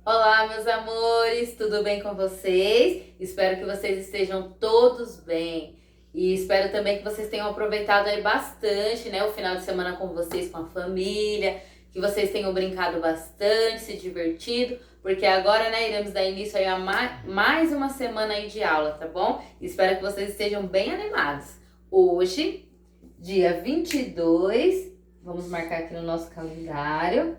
Olá, meus amores, tudo bem com vocês? Espero que vocês estejam todos bem e espero também que vocês tenham aproveitado aí bastante, né, o final de semana com vocês, com a família, que vocês tenham brincado bastante, se divertido, porque agora, né, iremos dar início aí a mais uma semana aí de aula, tá bom? Espero que vocês estejam bem animados. Hoje, dia 22, vamos marcar aqui no nosso calendário.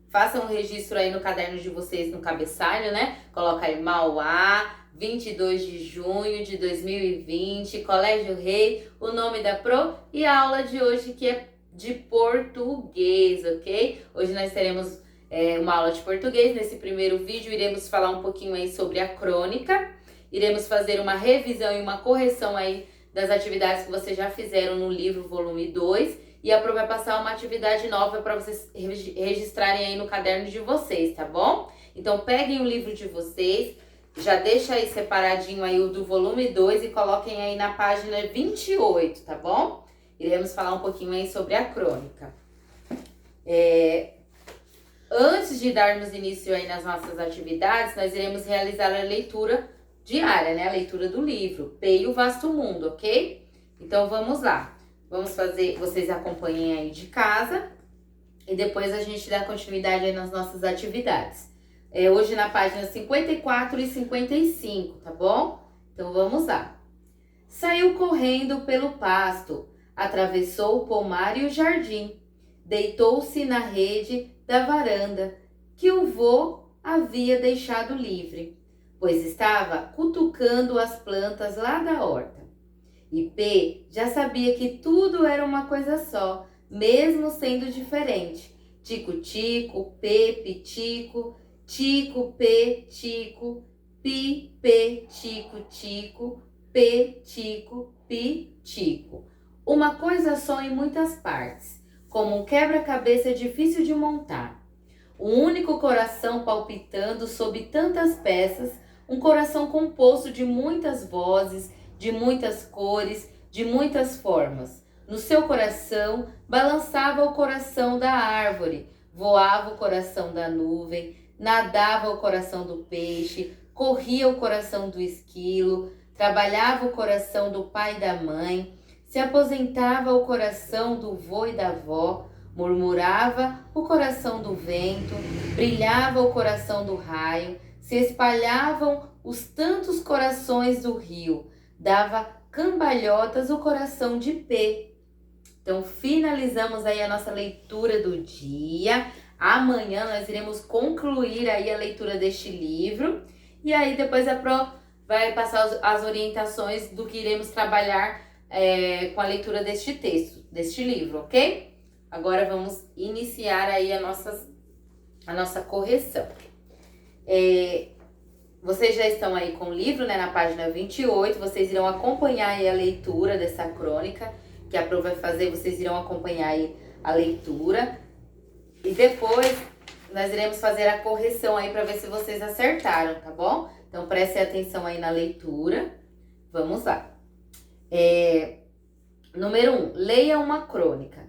Façam um registro aí no caderno de vocês, no cabeçalho, né? Coloca aí Mauá, 22 de junho de 2020, Colégio Rei, o nome da Pro e a aula de hoje que é de português, ok? Hoje nós teremos uma aula de português. Nesse primeiro vídeo iremos falar um pouquinho aí sobre a crônica, iremos fazer uma revisão e uma correção aí das atividades que vocês já fizeram no livro volume 2. E a Pro vai passar uma atividade nova para vocês registrarem aí no caderno de vocês, tá bom? Então peguem o livro de vocês, já deixa aí separadinho aí o do volume 2 e coloquem aí na página 28, tá bom? Iremos falar um pouquinho aí sobre a crônica. Antes de darmos início aí nas nossas atividades, nós iremos realizar a leitura diária, né? A leitura do livro, P e o Vasto Mundo, ok? Então vamos lá. Vamos fazer, vocês acompanhem aí de casa e depois a gente dá continuidade aí nas nossas atividades. Hoje na página 54 e 55, tá bom? Então vamos lá. Saiu correndo pelo pasto, atravessou o pomar e o jardim, deitou-se na rede da varanda que o vô havia deixado livre, pois estava cutucando as plantas lá da horta. E P já sabia que tudo era uma coisa só, mesmo sendo diferente. Tico-tico, P, pitico, tico, P, tico, pi, P, tico, tico, P, tico, pi, tico. Uma coisa só em muitas partes, como um quebra-cabeça difícil de montar. Um único coração palpitando sob tantas peças, um coração composto de muitas vozes, de muitas cores, de muitas formas. No seu coração balançava o coração da árvore, voava o coração da nuvem, nadava o coração do peixe, corria o coração do esquilo, trabalhava o coração do pai e da mãe, se aposentava o coração do vô e da avó, murmurava o coração do vento, brilhava o coração do raio, se espalhavam os tantos corações do rio, dava cambalhotas o coração de P. Então, finalizamos aí a nossa leitura do dia. Amanhã nós iremos concluir aí a leitura deste livro. E aí depois a Pro vai passar as orientações do que iremos trabalhar com a leitura deste texto, deste livro, ok? Agora vamos iniciar aí a nossa correção. Vocês já estão aí com o livro, né, na página 28, vocês irão acompanhar aí a leitura dessa crônica, que a Pro vai fazer, vocês irão acompanhar aí a leitura. E depois nós iremos fazer a correção aí para ver se vocês acertaram, tá bom? Então prestem atenção aí na leitura. Vamos lá. Número 1, leia uma crônica.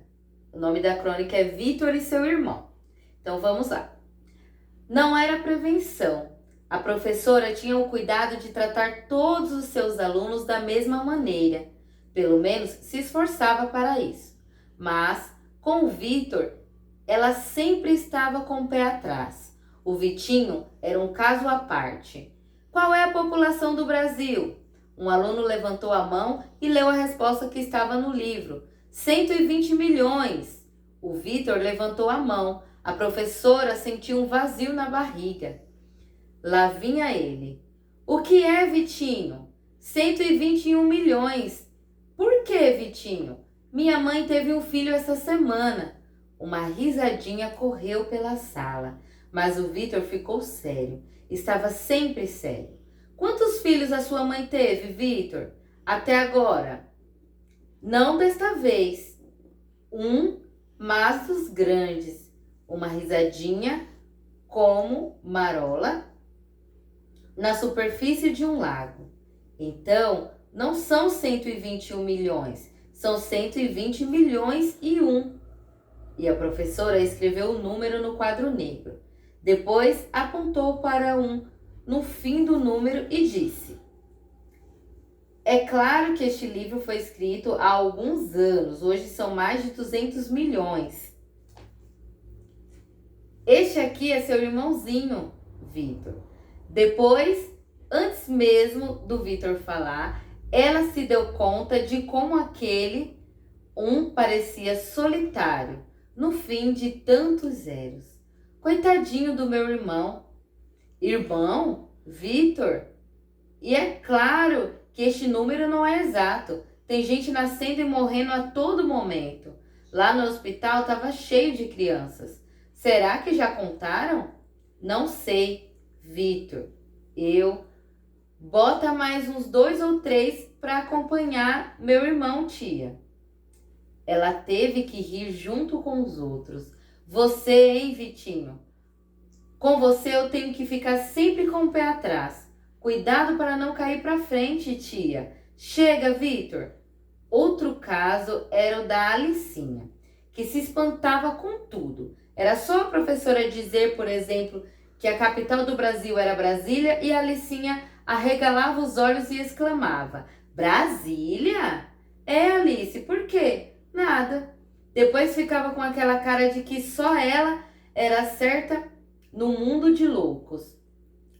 O nome da crônica é Vitor e seu irmão. Então vamos lá. Não era prevenção. A professora tinha o cuidado de tratar todos os seus alunos da mesma maneira. Pelo menos se esforçava para isso. Mas, com o Vitor, ela sempre estava com o pé atrás. O Vitinho era um caso à parte. Qual é a população do Brasil? Um aluno levantou a mão e leu a resposta que estava no livro. 120 milhões. O Vitor levantou a mão. A professora sentiu um vazio na barriga. Lá vinha ele. O que é, Vitinho? 121 milhões. Por que, Vitinho? Minha mãe teve um filho essa semana. Uma risadinha correu pela sala, mas o Vitor ficou sério. Estava sempre sério. Quantos filhos a sua mãe teve, Vitor? Até agora? Não desta vez. Um, mas dos grandes. Uma risadinha como marola na superfície de um lago. Então, não são 121 milhões, são 120 milhões e um. E a professora escreveu o número no quadro negro. Depois apontou para um no fim do número e disse: é claro que este livro foi escrito há alguns anos, hoje são mais de 200 milhões. Este aqui é seu irmãozinho, Vitor. Depois, antes mesmo do Vitor falar, ela se deu conta de como aquele parecia solitário, no fim de tantos zeros. Coitadinho do meu irmão. Irmão? Vitor? E é claro que este número não é exato. Tem gente nascendo e morrendo a todo momento. Lá no hospital estava cheio de crianças. Será que já contaram? Não sei, Vitor. Bota mais uns 2 ou 3 para acompanhar meu irmão, tia. Ela teve que rir junto com os outros. Você, hein, Vitinho? Com você eu tenho que ficar sempre com o pé atrás. Cuidado para não cair para frente, tia. Chega, Vitor. Outro caso era o da Alicinha, que se espantava com tudo. Era só a professora dizer, por exemplo, que a capital do Brasil era Brasília e a Alicinha arregalava os olhos e exclamava: Brasília? É, Alice, por quê? Nada. Depois ficava com aquela cara de que só ela era certa no mundo de loucos,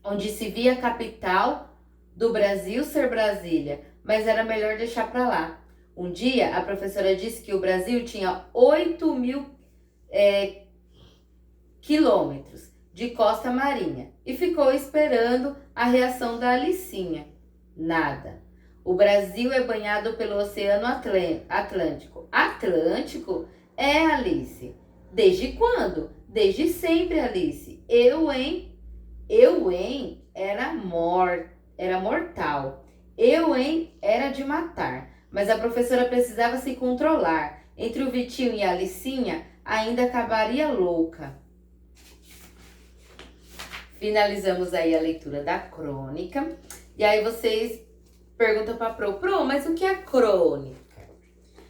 onde se via a capital do Brasil ser Brasília, mas era melhor deixar para lá. Um dia, a professora disse que o Brasil tinha 8.000 quilômetros de costa marinha e ficou esperando a reação da Alicinha. Nada. O Brasil é banhado pelo Oceano Atlântico. Atlântico? É, Alice. Desde quando? Desde sempre, Alice. Eu, hein? Era mortal. Era de matar. Mas a professora precisava se controlar. Entre o Vitinho e a Alicinha, ainda acabaria louca. Finalizamos aí a leitura da crônica. E aí vocês perguntam para a Pro, mas o que é crônica?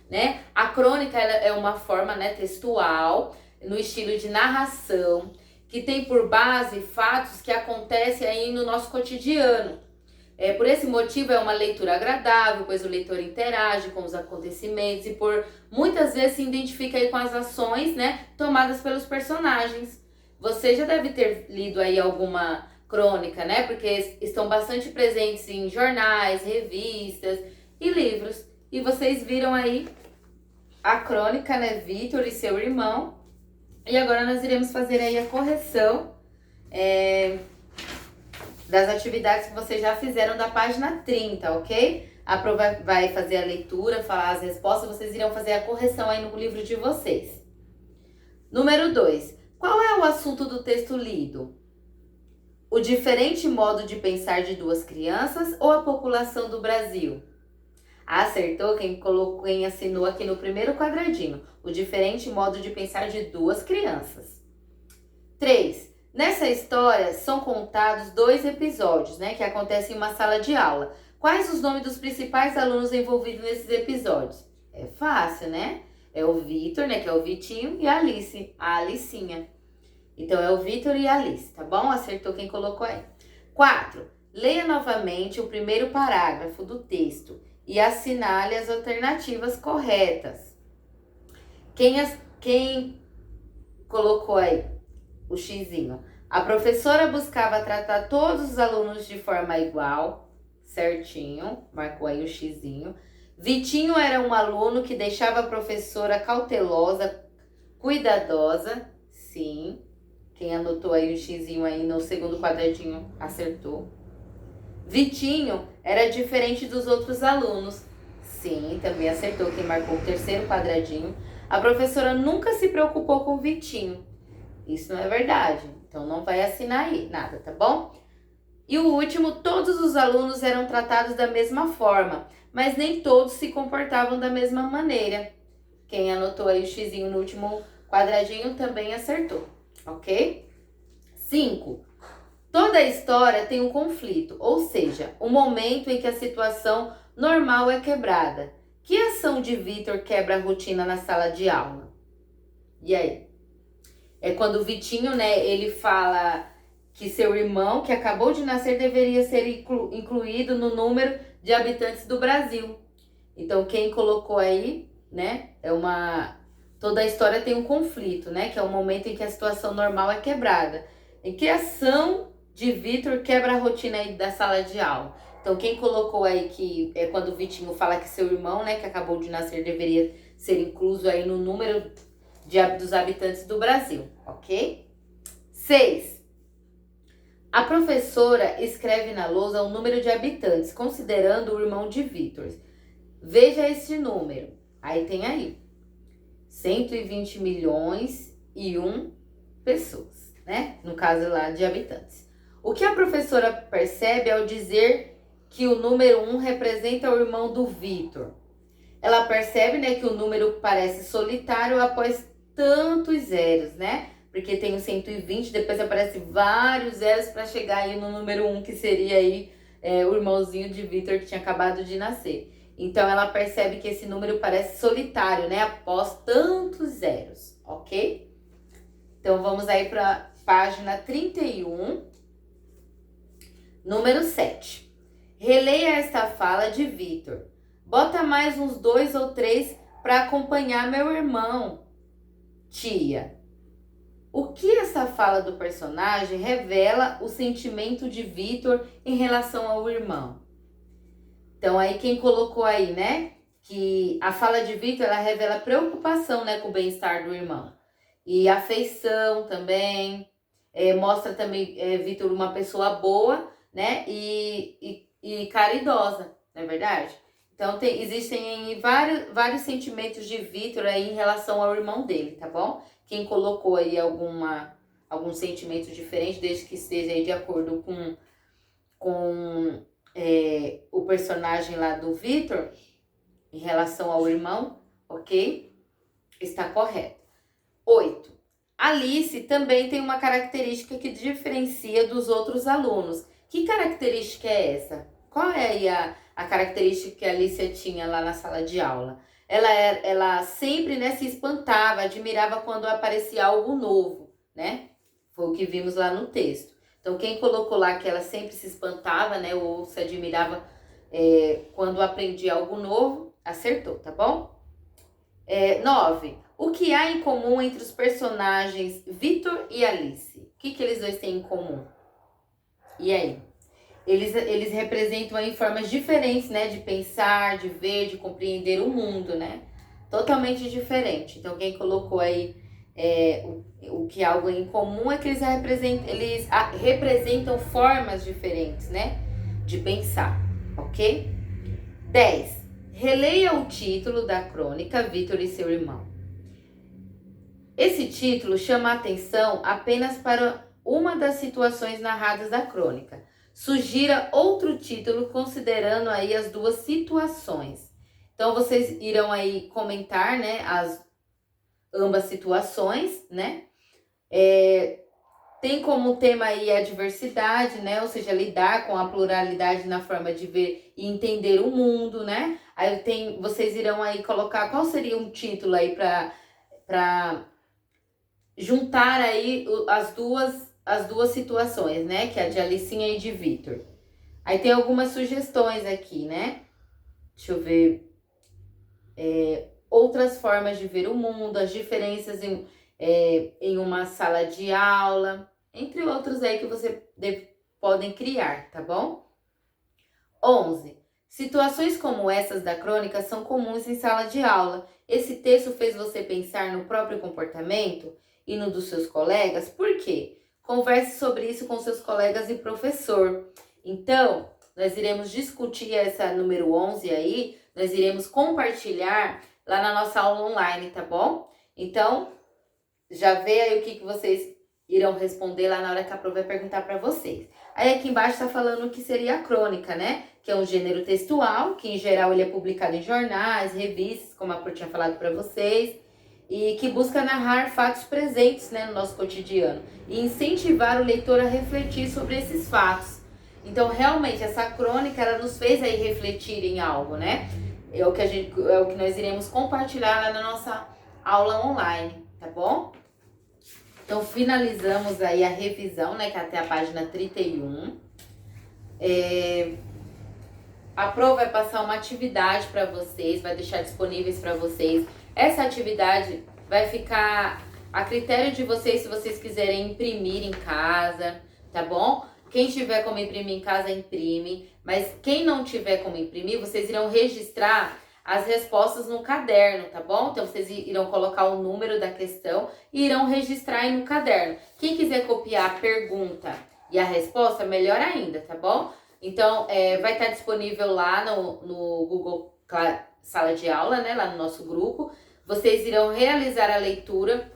Né? A crônica ela é uma forma, né, textual, no estilo de narração, que tem por base fatos que acontecem aí no nosso cotidiano. Por esse motivo é uma leitura agradável, pois o leitor interage com os acontecimentos e por muitas vezes se identifica aí com as ações, né, tomadas pelos personagens. Você já deve ter lido aí alguma crônica, né, porque estão bastante presentes em jornais, revistas e livros. E vocês viram aí a crônica, né, Vitor e seu irmão. E agora nós iremos fazer aí a correção das atividades que vocês já fizeram da página 30, ok? A Pro vai fazer a leitura, falar as respostas, vocês irão fazer a correção aí no livro de vocês. Número 2. Qual é o assunto do texto lido? O diferente modo de pensar de duas crianças ou a população do Brasil? Acertou quem assinou aqui no primeiro quadradinho. O diferente modo de pensar de duas crianças. 3. Nessa história são contados 2 episódios, né, que acontecem em uma sala de aula. Quais os nomes dos principais alunos envolvidos nesses episódios? É fácil, né? É o Vitor, né, que é o Vitinho, e a Alice, a Alicinha. Então é o Vitor e a Alice, tá bom? Acertou quem colocou aí. 4. Leia novamente o primeiro parágrafo do texto e assinale as alternativas corretas. Quem colocou aí o xizinho? A professora buscava tratar todos os alunos de forma igual, certinho, marcou aí o xizinho. Vitinho era um aluno que deixava a professora cautelosa, cuidadosa, sim. Quem anotou aí o xizinho aí no segundo quadradinho acertou. Vitinho era diferente dos outros alunos. Sim, também acertou quem marcou o terceiro quadradinho. A professora nunca se preocupou com o Vitinho. Isso não é verdade. Então não vai assinar aí nada, tá bom? E o último, todos os alunos eram tratados da mesma forma, mas nem todos se comportavam da mesma maneira. Quem anotou aí o xizinho no último quadradinho também acertou, ok? 5. Toda a história tem um conflito, ou seja, o momento em que a situação normal é quebrada. Que ação de Vitor quebra a rotina na sala de aula? E aí? É quando o Vitinho, né, ele fala que seu irmão, que acabou de nascer, deveria ser incluído no número de habitantes do Brasil. Então, quem colocou aí, né, toda a história tem um conflito, né, que é o momento em que a situação normal é quebrada. Em que ação de Vitor quebra a rotina aí da sala de aula? Então, quem colocou aí que é quando o Vitinho fala que seu irmão, né, que acabou de nascer, deveria ser incluso aí no número dos habitantes do Brasil, ok? 6. A professora escreve na lousa o número de habitantes, considerando o irmão de Vitor. Veja esse número. Aí tem aí 120 milhões e 1 pessoas, né? No caso lá de habitantes. O que a professora percebe ao dizer que o número 1 representa o irmão do Vitor? Ela percebe, né, que o número parece solitário após tantos zeros, né? Porque tem o 120, depois aparece vários zeros para chegar aí no número 1, que seria aí o irmãozinho de Vitor que tinha acabado de nascer. Então, ela percebe que esse número parece solitário, né? Após tantos zeros, ok? Então, vamos aí para a página 31, número 7. Releia esta fala de Vitor. Bota mais uns 2 ou 3 para acompanhar meu irmão. Tia. O que essa fala do personagem revela o sentimento de Vitor em relação ao irmão? Então, aí quem colocou aí, né? Que a fala de Vitor, ela revela preocupação, né, com o bem-estar do irmão. E afeição também. Mostra também Vitor uma pessoa boa, né? E caridosa, não é verdade? Então, existem vários sentimentos de Vitor aí em relação ao irmão dele, tá bom? Quem colocou aí algum sentimento diferente, desde que esteja aí de acordo com o personagem lá do Vitor, em relação ao irmão, ok? Está correto. 8. Alice também tem uma característica que diferencia dos outros alunos. Que característica é essa? Qual é aí a característica que a Alice tinha lá na sala de aula? Ela sempre, né, se espantava, admirava quando aparecia algo novo, né? Foi o que vimos lá no texto. Então, quem colocou lá que ela sempre se espantava, né, ou se admirava quando aprendia algo novo, acertou, tá bom? 9. O que há em comum entre os personagens Vitor e Alice? O que eles dois têm em comum? E aí? Eles representam aí formas diferentes, né, de pensar, de ver, de compreender o mundo, né? Totalmente diferente. Então, quem colocou aí o que há algo em comum é que eles representam formas diferentes, né, de pensar, ok? 10. Releia o título da crônica Vitor e seu irmão. Esse título chama a atenção apenas para uma das situações narradas da crônica. Sugira outro título considerando aí as duas situações. Então, vocês irão aí comentar, né, ambas situações, né? Tem como tema aí a diversidade, né? Ou seja, lidar com a pluralidade na forma de ver e entender o mundo, né? Aí vocês irão aí colocar qual seria um título aí para juntar aí as duas situações, né? Que é a de Alicinha e de Vitor. Aí tem algumas sugestões aqui, né? Deixa eu ver. Outras formas de ver o mundo, as diferenças em uma sala de aula, entre outros aí que você podem criar, tá bom? 11. Situações como essas da crônica são comuns em sala de aula. Esse texto fez você pensar no próprio comportamento e no dos seus colegas? Por quê? Converse sobre isso com seus colegas e professor. Então, nós iremos discutir essa número 11 aí, nós iremos compartilhar lá na nossa aula online, tá bom? Então, já vê aí o que vocês irão responder lá na hora que a prova vai perguntar para vocês. Aí aqui embaixo está falando o que seria a crônica, né? Que é um gênero textual, que em geral ele é publicado em jornais, revistas, como a Pro tinha falado para vocês, e que busca narrar fatos presentes, né, no nosso cotidiano e incentivar o leitor a refletir sobre esses fatos. Então, realmente, essa crônica, ela nos fez aí refletir em algo, né? É o que nós iremos compartilhar lá na nossa aula online, tá bom? Então, finalizamos aí a revisão, né, que é até a página 31. A Pro vai passar uma atividade para vocês, vai deixar disponíveis para vocês. Essa atividade vai ficar a critério de vocês, se vocês quiserem imprimir em casa, tá bom? Quem tiver como imprimir em casa, imprime. Mas quem não tiver como imprimir, vocês irão registrar as respostas no caderno, tá bom? Então, vocês irão colocar o número da questão e irão registrar aí no caderno. Quem quiser copiar a pergunta e a resposta, melhor ainda, tá bom? Então, vai estar disponível lá no Google Sala de Aula, né? Lá no nosso grupo. Vocês irão realizar a leitura,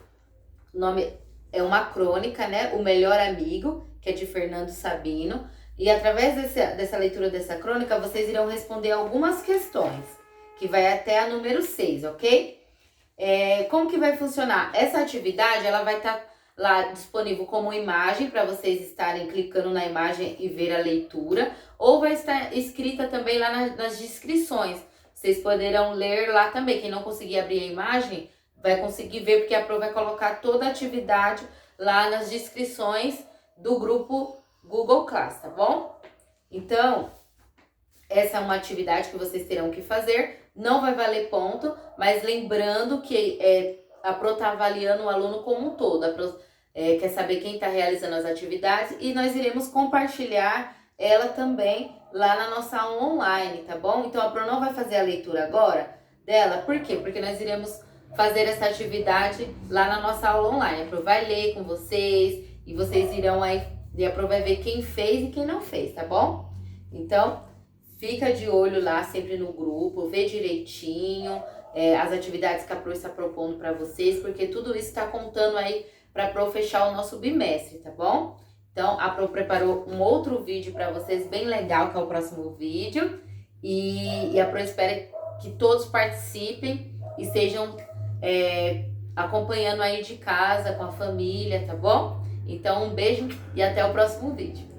o nome é uma crônica, né? O Melhor Amigo, que é de Fernando Sabino. E através dessa leitura dessa crônica, vocês irão responder algumas questões, que vai até a número 6, ok? Como que vai funcionar? Essa atividade, ela vai estar lá disponível como imagem, para vocês estarem clicando na imagem e ver a leitura, ou vai estar escrita também lá nas descrições. Vocês poderão ler lá também. Quem não conseguir abrir a imagem, vai conseguir ver, porque a Pro vai colocar toda a atividade lá nas descrições do grupo Google Class, tá bom? Então, essa é uma atividade que vocês terão que fazer. Não vai valer ponto, mas lembrando que a Pro está avaliando o aluno como um todo. A Pro quer saber quem está realizando as atividades e nós iremos compartilhar ela também lá na nossa aula online, tá bom? Então, a Pro não vai fazer a leitura agora dela. Por quê? Porque nós iremos fazer essa atividade lá na nossa aula online. A Pro vai ler com vocês e vocês irão aí, e a Pro vai ver quem fez e quem não fez, tá bom? Então, fica de olho lá sempre no grupo, vê direitinho as atividades que a Pro está propondo para vocês, porque tudo isso está contando aí para a Pro fechar o nosso bimestre, tá bom? Então, a Pro preparou um outro vídeo para vocês, bem legal, que é o próximo vídeo. E a Pro espera que todos participem e estejam acompanhando aí de casa, com a família, tá bom? Então, um beijo e até o próximo vídeo.